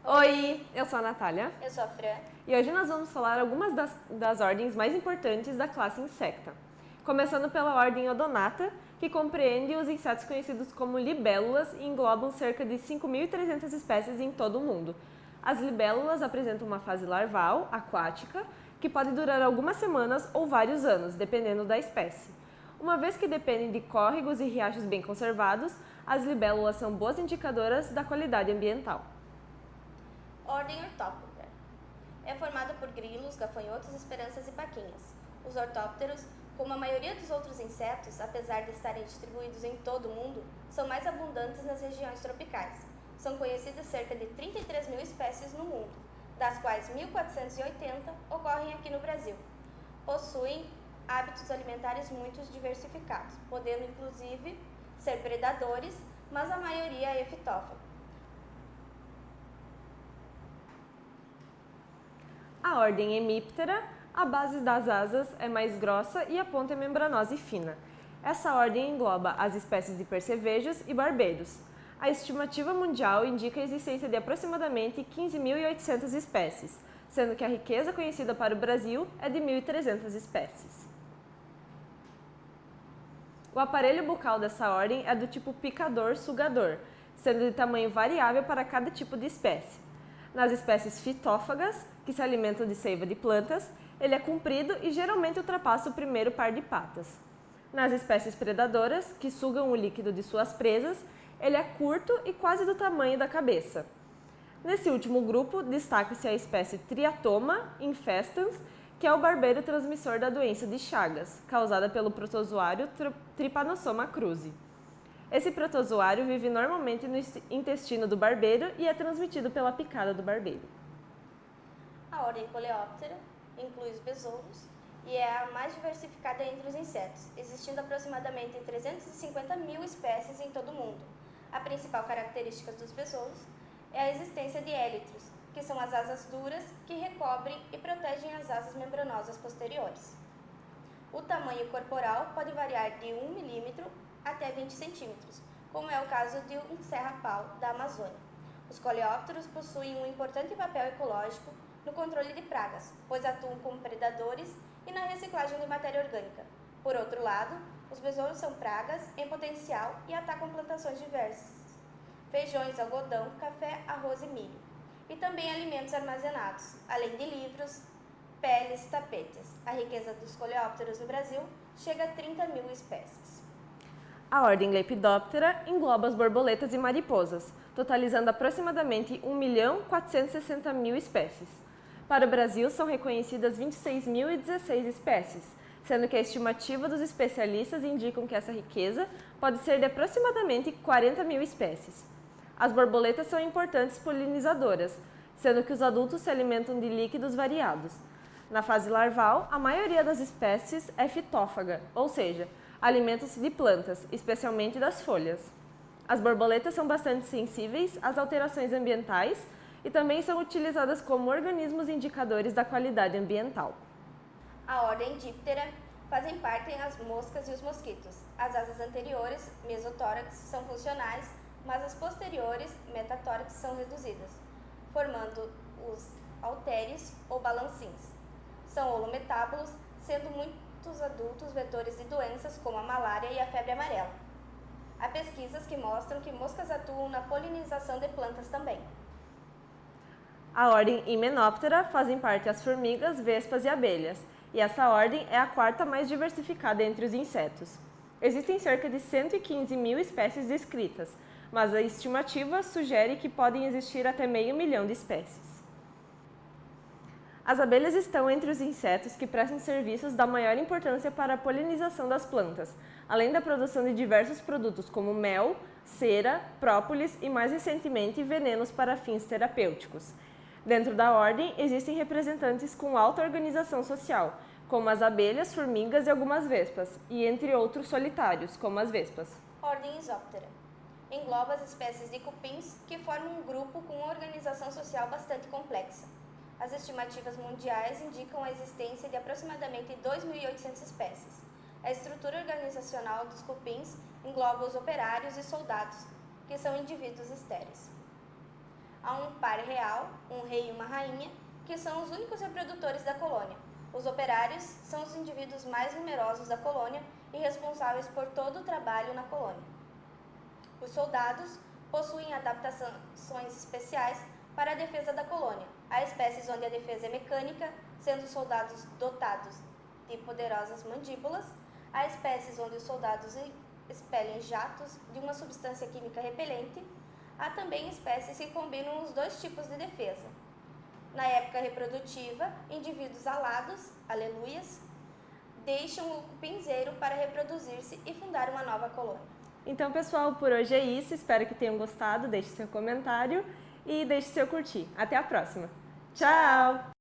Oi, eu sou a Natália. Eu sou a Fran. E hoje nós vamos falar algumas das ordens mais importantes da classe Insecta. Começando pela ordem Odonata, que compreende os insetos conhecidos como libélulas e englobam cerca de 5.300 espécies em todo o mundo. As libélulas apresentam uma fase larval, aquática, que pode durar algumas semanas ou vários anos, dependendo da espécie. Uma vez que dependem de córregos e riachos bem conservados, as libélulas são boas indicadoras da qualidade ambiental. Ordem Ortóptera. É formada por grilos, gafanhotos, esperanças e paquinhas. Os ortópteros, como a maioria dos outros insetos, apesar de estarem distribuídos em todo o mundo, são mais abundantes nas regiões tropicais. São conhecidas cerca de 33 mil espécies no mundo, das quais 1.480 ocorrem aqui no Brasil. Possuem hábitos alimentares muito diversificados, podendo inclusive ser predadores, mas a maioria é efitófaga. A ordem Hemiptera, a base das asas é mais grossa e a ponta é membranosa e fina. Essa ordem engloba as espécies de percevejos e barbeiros. A estimativa mundial indica a existência de aproximadamente 15.800 espécies, sendo que a riqueza conhecida para o Brasil é de 1.300 espécies. O aparelho bucal dessa ordem é do tipo picador-sugador, sendo de tamanho variável para cada tipo de espécie. Nas espécies fitófagas, que se alimentam de seiva de plantas, ele é comprido e geralmente ultrapassa o primeiro par de patas. Nas espécies predadoras, que sugam o líquido de suas presas, ele é curto e quase do tamanho da cabeça. Nesse último grupo, destaca-se a espécie Triatoma infestans, que é o barbeiro transmissor da doença de Chagas, causada pelo protozoário Trypanosoma cruzi. Esse protozoário vive normalmente no intestino do barbeiro e é transmitido pela picada do barbeiro. A ordem Coleóptera inclui os besouros e é a mais diversificada entre os insetos, existindo aproximadamente 350 mil espécies em todo o mundo. A principal característica dos besouros é a existência de élitros, que são as asas duras que recobrem e protegem as asas membranosas posteriores. O tamanho corporal pode variar de 1 milímetro até 20 centímetros, como é o caso de um serra-pau da Amazônia. Os coleópteros possuem um importante papel ecológico no controle de pragas, pois atuam como predadores e na reciclagem de matéria orgânica. Por outro lado, os besouros são pragas em potencial e atacam plantações diversas: feijões, algodão, café, arroz e milho, e também alimentos armazenados, além de livros, peles, tapetes. A riqueza dos coleópteros no Brasil chega a 30 mil espécies. A ordem Lepidoptera engloba as borboletas e mariposas, totalizando aproximadamente 1.460.000 espécies. Para o Brasil, são reconhecidas 26.016 espécies, sendo que a estimativa dos especialistas indicam que essa riqueza pode ser de aproximadamente 40 mil espécies. As borboletas são importantes polinizadoras, sendo que os adultos se alimentam de líquidos variados. Na fase larval, a maioria das espécies é fitófaga, ou seja, alimentam-se de plantas, especialmente das folhas. As borboletas são bastante sensíveis às alterações ambientais e também são utilizadas como organismos indicadores da qualidade ambiental. A ordem Diptera fazem parte as moscas e os mosquitos. As asas anteriores, mesotórax, são funcionais, mas as posteriores, metatórax, são reduzidas, formando os halteres ou balancins. São holometábulos, sendo muitos adultos vetores de doenças como a malária e a febre amarela. Há pesquisas que mostram que moscas atuam na polinização de plantas também. A ordem Hymenoptera fazem parte as formigas, vespas e abelhas, e essa ordem é a quarta mais diversificada entre os insetos. Existem cerca de 115 mil espécies descritas, mas a estimativa sugere que podem existir até 500 mil de espécies. As abelhas estão entre os insetos que prestam serviços da maior importância para a polinização das plantas, além da produção de diversos produtos como mel, cera, própolis e, mais recentemente, venenos para fins terapêuticos. Dentro da ordem, existem representantes com alta organização social, como as abelhas, formigas e algumas vespas, e entre outros solitários, como as vespas. Ordem Isóptera engloba as espécies de cupins, que formam um grupo com uma organização social bastante complexa. As estimativas mundiais indicam a existência de aproximadamente 2.800 espécies. A estrutura organizacional dos cupins engloba os operários e soldados, que são indivíduos estéreis. há um par real, um rei e uma rainha, que são os únicos reprodutores da colônia. Os operários são os indivíduos mais numerosos da colônia e responsáveis por todo o trabalho na colônia. Os soldados possuem adaptações especiais para a defesa da colônia. Há espécies onde a defesa é mecânica, sendo os soldados dotados de poderosas mandíbulas. Há espécies onde os soldados expelem jatos de uma substância química repelente. Há também espécies que combinam os dois tipos de defesa. Na época reprodutiva, indivíduos alados, aleluias, deixam o cupinzeiro para reproduzir-se e fundar uma nova colônia. Então, pessoal, por hoje é isso. Espero que tenham gostado. Deixe seu comentário e deixe seu curtir. Até a próxima. Tchau!